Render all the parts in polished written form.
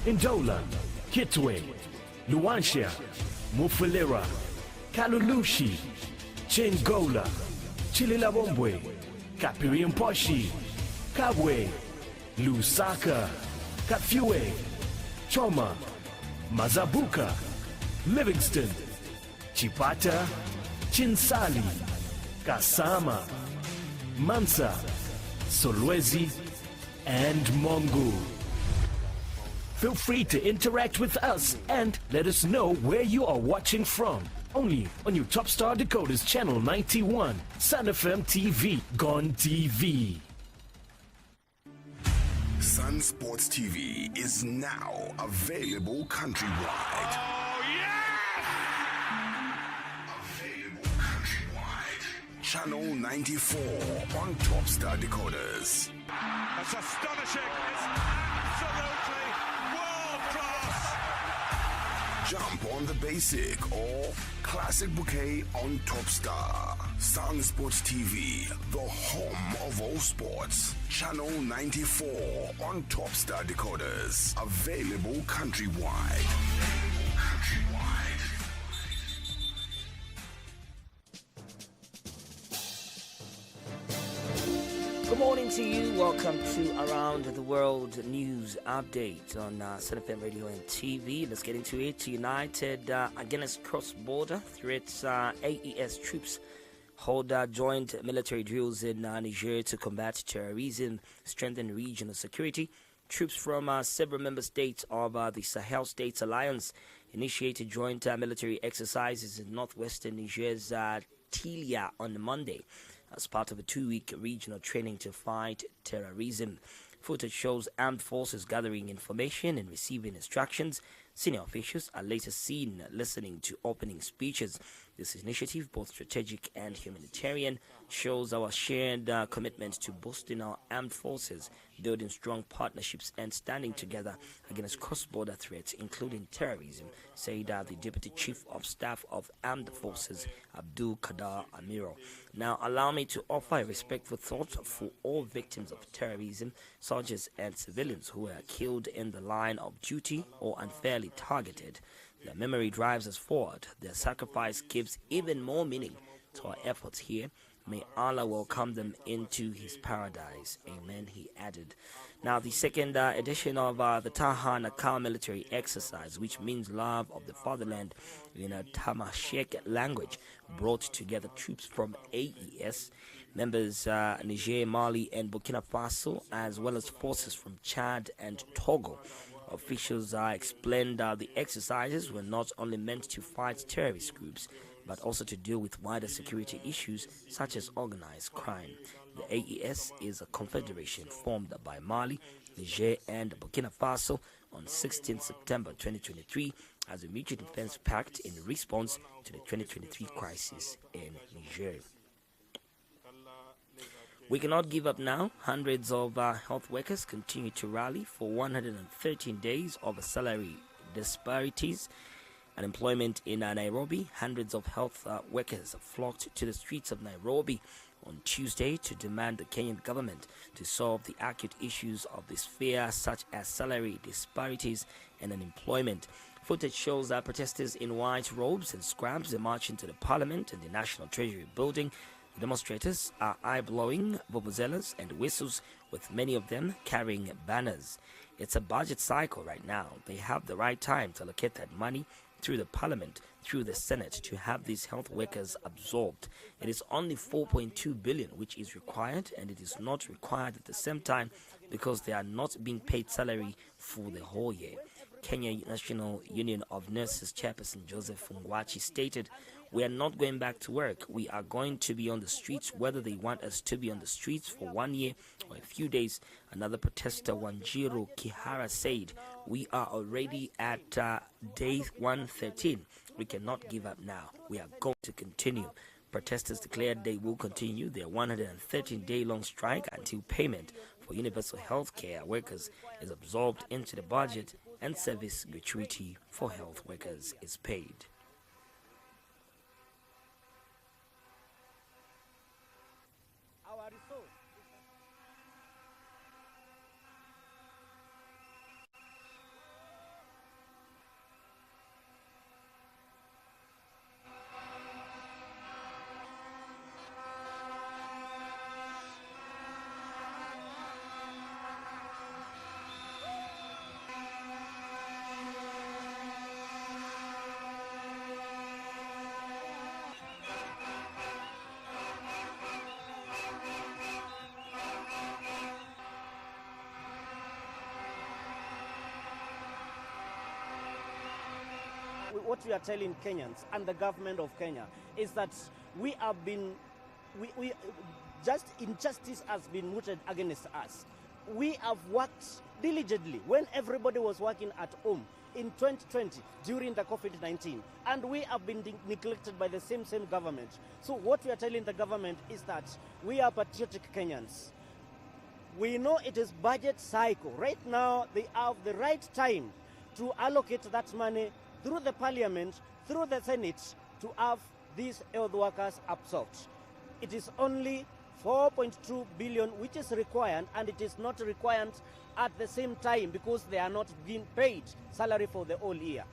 Ndola, Kitwe, Luanshya, Mufulira, Kalulushi, Chingola, Chililabombwe, Kapiriamposhi, Kabwe, Lusaka, Kafue, Choma, Mazabuka, Livingston, Chipata, Chinsali, Kasama, Mansa, Solwezi, and Mongu. Feel free to interact with us and let us know where you are watching from. Only on your Top Star Decoders Channel 91, Sun FM TV, Gone TV. Sun Sports TV is now available countrywide. Oh, yes! Available countrywide. Channel 94 on Top Star Decoders. That's astonishing. It's absolutely world class. Jump on the basic or classic bouquet on Top Star. Sun Sports TV, the home of all sports. Channel 94 on Top Star Decoders. Available countrywide. Good morning to you. Welcome to Around the World News Update on Sun FM Radio and TV. Let's get into it. United against cross-border threats. AES troops hold joint military drills in Niger to combat terrorism, strengthen regional security. Troops from several member states of the Sahel States Alliance initiated joint military exercises in northwestern Niger's Tilia on Monday as part of a 2-week regional training to fight terrorism. Footage shows armed forces gathering information and receiving instructions. Senior officials are later seen listening to opening speeches. This initiative, both strategic and humanitarian, shows our shared commitment to boosting our armed forces, building strong partnerships and standing together against cross-border threats, including terrorism, said the Deputy Chief of Staff of Armed Forces, Abdul Kadar Amiro. Now, allow me to offer a respectful thought for all victims of terrorism, soldiers and civilians who were killed in the line of duty or unfairly targeted. Their memory drives us forward. Their sacrifice gives even more meaning to our efforts here. May Allah welcome them into his paradise. Amen, he added. Now, the second edition of the Taha Nakal military exercise, which means love of the fatherland in a Tamashek language, brought together troops from AES, members Niger, Mali, and Burkina Faso, as well as forces from Chad and Togo. Officials explained the exercises were not only meant to fight terrorist groups, but also to deal with wider security issues such as organized crime. The AES is a confederation formed by Mali, Niger, and Burkina Faso on 16 September 2023 as a mutual defense pact in response to the 2023 crisis in Niger. We cannot give up now. Hundreds of health workers continue to rally for 113 days of salary disparities and employment in Nairobi. Hundreds of health workers flocked to the streets of Nairobi on Tuesday to demand the Kenyan government to solve the acute issues of this sphere, such as salary disparities and unemployment. Footage shows that protesters in white robes and scrubs march into the Parliament and the National Treasury building. The demonstrators are eye-blowing vuvuzelas and whistles, with many of them carrying banners. It's a budget cycle right now. They have the right time to allocate that money through the Parliament, through the Senate, to have these health workers absorbed. It is only 4.2 billion which is required, and it is not required at the same time because they are not being paid salary for the whole year. Kenya National Union of Nurses Chairperson Joseph Fungwachi stated, "We are not going back to work. We are going to be on the streets, whether they want us to be on the streets for 1 year or a few days." Another protester, Wanjiru Kihara, said, "We are already at day 113. We cannot give up now. We are going to continue." Protesters declared they will continue their 113-day-long strike until payment for universal health care workers is absorbed into the budget and service gratuity for health workers is paid. what we are telling Kenyans and the government of Kenya is that we have been, just injustice has been mooted against us. We have worked diligently when everybody was working at home in 2020 during the COVID-19, and we have been neglected by the same government. So what we are telling the government is that we are patriotic Kenyans. We know it is budget cycle. Right now, they have the right time to allocate that money through the parliament, through the Senate, to have these health workers absorbed. It is only 4.2 billion which is required, and it is not required at the same time because they are not being paid salary for the whole year.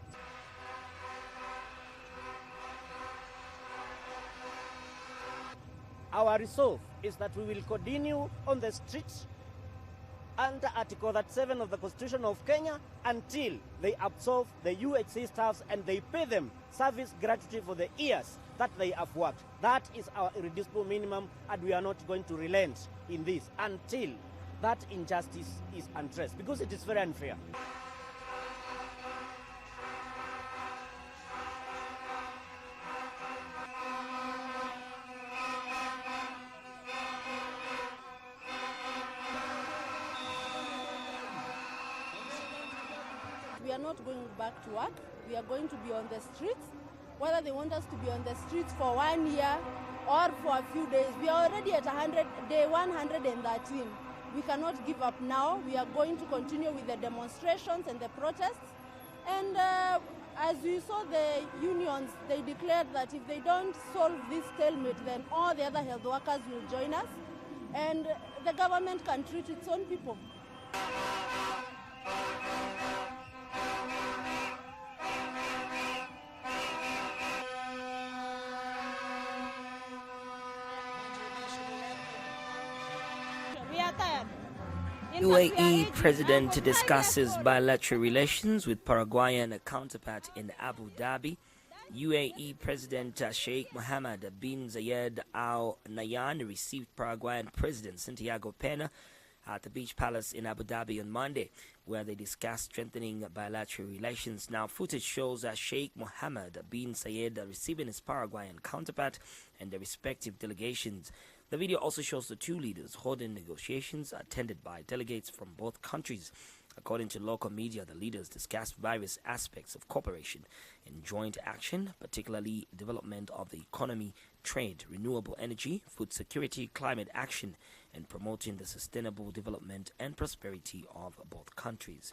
Our resolve is that we will continue on the streets under Article 37 of the Constitution of Kenya until they absorb the UHC staffs and they pay them service gratuity for the years that they have worked. That is our irreducible minimum, and we are not going to relent in this until that injustice is addressed, because it is very unfair. We are not going back to work. We are going to be on the streets. Whether they want us to be on the streets for 1 year or for a few days, we are already at day 113. We cannot give up now. We are going to continue with the demonstrations and the protests. And as you saw, the unions, they declared that if they don't solve this stalemate, then all the other health workers will join us. And the government can treat its own people. UAE President discusses bilateral relations with Paraguayan counterpart in Abu Dhabi. UAE President Sheikh Mohammed bin Zayed Al Nahyan received Paraguayan President Santiago Pena at the Beach Palace in Abu Dhabi on Monday, where they discussed strengthening bilateral relations. Now, footage shows Sheikh Mohammed bin Zayed receiving his Paraguayan counterpart and their respective delegations. The video also shows the two leaders holding negotiations attended by delegates from both countries. According to local media, the leaders discussed various aspects of cooperation and joint action, particularly development of the economy, trade, renewable energy, food security, climate action, and promoting the sustainable development and prosperity of both countries.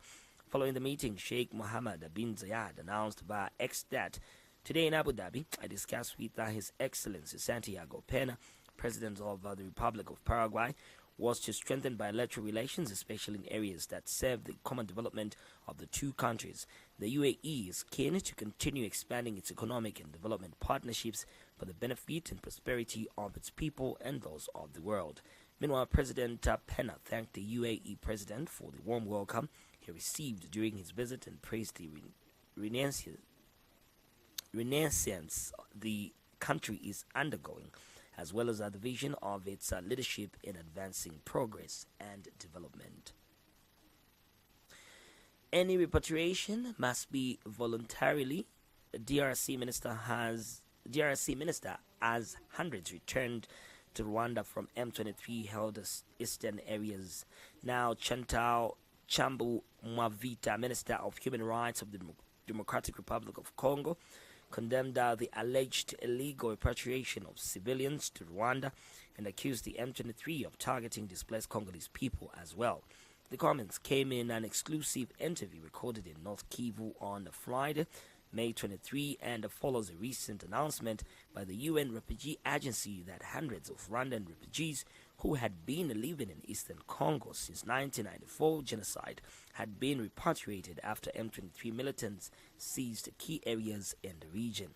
Following the meeting, Sheikh Mohammed bin Zayed announced via X that today in Abu Dhabi, I discussed with His Excellency Santiago Pena, President of the Republic of Paraguay, was to strengthen bilateral relations, especially in areas that serve the common development of the two countries. The UAE is keen to continue expanding its economic and development partnerships for the benefit and prosperity of its people and those of the world. Meanwhile, President Pena thanked the UAE President for the warm welcome he received during his visit and praised the renaissance the country is undergoing, as well as the vision of its leadership in advancing progress and development. Any repatriation must be voluntarily. DRC minister as hundreds returned to Rwanda from M23 held eastern areas. Now, Chantal Chambu Mwavita, Minister of Human Rights of the Democratic Republic of Congo, condemned the alleged illegal repatriation of civilians to Rwanda and accused the M23 of targeting displaced Congolese people as well. The comments came in an exclusive interview recorded in North Kivu on Friday, May 23, and follows a recent announcement by the UN Refugee Agency that hundreds of Rwandan refugees who had been living in eastern Congo since 1994 genocide had been repatriated after M23 militants seized key areas in the region.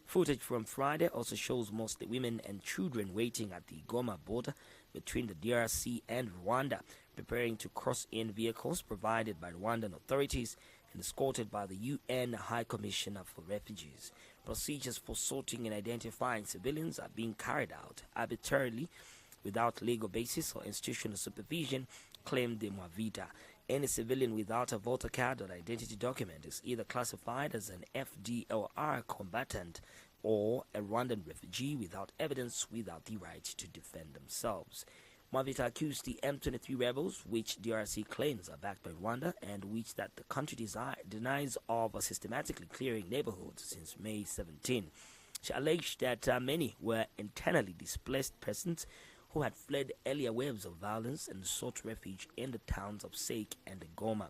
Footage from Friday also shows mostly women and children waiting at the Goma border between the DRC and Rwanda, preparing to cross in vehicles provided by Rwandan authorities and escorted by the UN High Commissioner for Refugees. Procedures for sorting and identifying civilians are being carried out arbitrarily without legal basis or institutional supervision, claimed the Mwavita. Any civilian without a voter card or identity document is either classified as an FDLR combatant or a Rwandan refugee without evidence, without the right to defend themselves. Mwavita accused the M23 rebels, which DRC claims are backed by Rwanda and which that the country denies of systematically clearing neighborhoods since May 17. She alleged that many were internally displaced persons who had fled earlier waves of violence and sought refuge in the towns of Sake and Goma.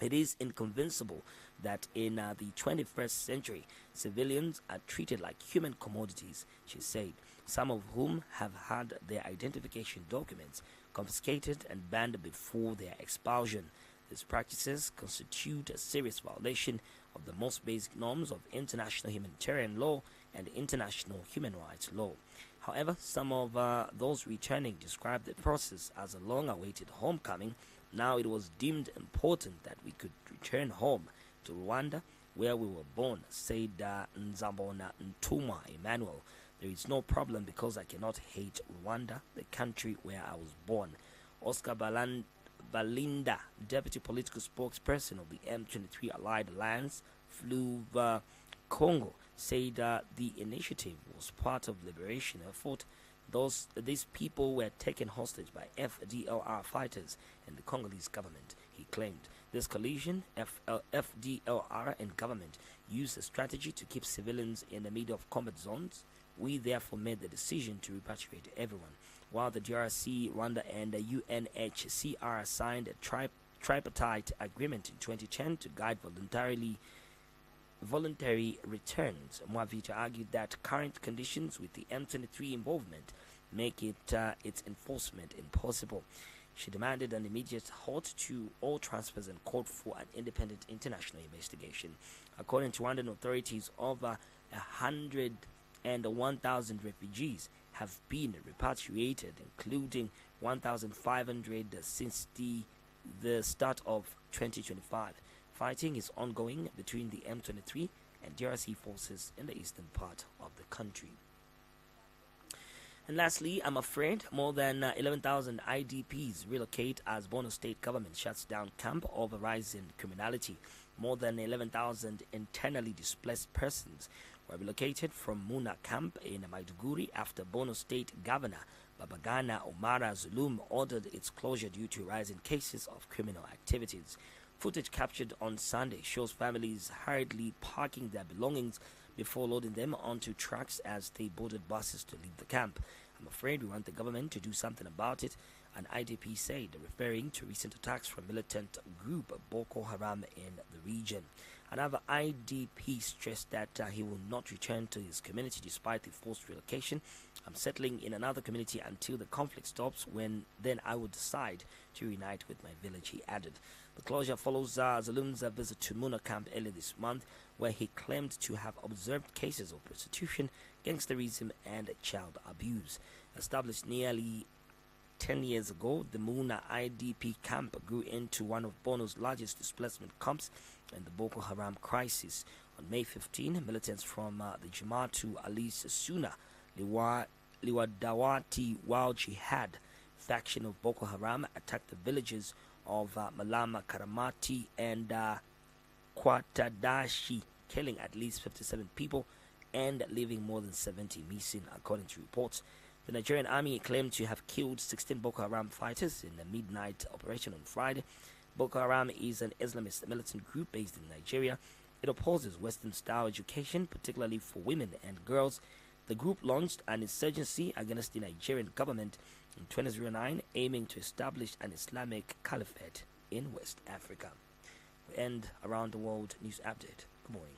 It is inconceivable that in the 21st century, civilians are treated like human commodities, she said, some of whom have had their identification documents confiscated and banned before their expulsion. These practices constitute a serious violation of the most basic norms of international humanitarian law and international human rights law. However, some of those returning described the process as a long-awaited homecoming. Now it was deemed important that we could return home to Rwanda, where we were born, said Nzambona Ntuma Emmanuel. There is no problem because I cannot hate Rwanda, the country where I was born. Oscar Balinda, deputy political spokesperson of the M23 Allied Alliance, FLUV Congo, said the initiative was part of liberation effort. These people were taken hostage by FDLR fighters and the Congolese government, he claimed. This coalition, FDLR and government, used a strategy to keep civilians in the middle of combat zones. We therefore made the decision to repatriate everyone. While the DRC, Rwanda and the UNHCR signed a tripartite agreement in 2010 to guide voluntary returns, Mwavita argued that current conditions with the M23 involvement make its enforcement impossible. She demanded an immediate halt to all transfers and called for an independent international investigation. According to Rwandan authorities, over 101,000 refugees have been repatriated, including 1,500 since the start of 2025. Fighting is ongoing between the M23 and DRC forces in the eastern part of the country. And lastly, I'm afraid more than 11,000 IDPs relocate as Borno State government shuts down camp over rising criminality. More than 11,000 internally displaced persons were relocated from Muna camp in Maiduguri after Borno State Governor Babagana Omara Zulum ordered its closure due to rising cases of criminal activities. Footage captured on Sunday shows families hurriedly parking their belongings before loading them onto trucks as they boarded buses to leave the camp. I'm afraid we want the government to do something about it, an IDP said, referring to recent attacks from militant group Boko Haram in the region. Another IDP stressed that he will not return to his community despite the forced relocation. I'm settling in another community until the conflict stops, when then I will decide to reunite with my village, he added. The closure follows Zulum's visit to Muna camp earlier this month, where he claimed to have observed cases of prostitution, gangsterism and child abuse. Established nearly 10 years ago, the Muna IDP camp grew into one of Bono's largest displacement camps in the Boko Haram crisis. On May 15, militants from the Jamaatu Ali Suna Liwadawati Wal Jihad faction of Boko Haram attacked the villages of Malama Karamati and Kwatadashi, killing at least 57 people and leaving more than 70 missing, according to reports. The Nigerian army claimed to have killed 16 Boko Haram fighters in a midnight operation on Friday. Boko Haram is an Islamist militant group based in Nigeria. It opposes Western-style education, particularly for women and girls. The group launched an insurgency against the Nigerian government in 2009, aiming to establish an Islamic caliphate in West Africa. We end Around the World News Update. Good morning.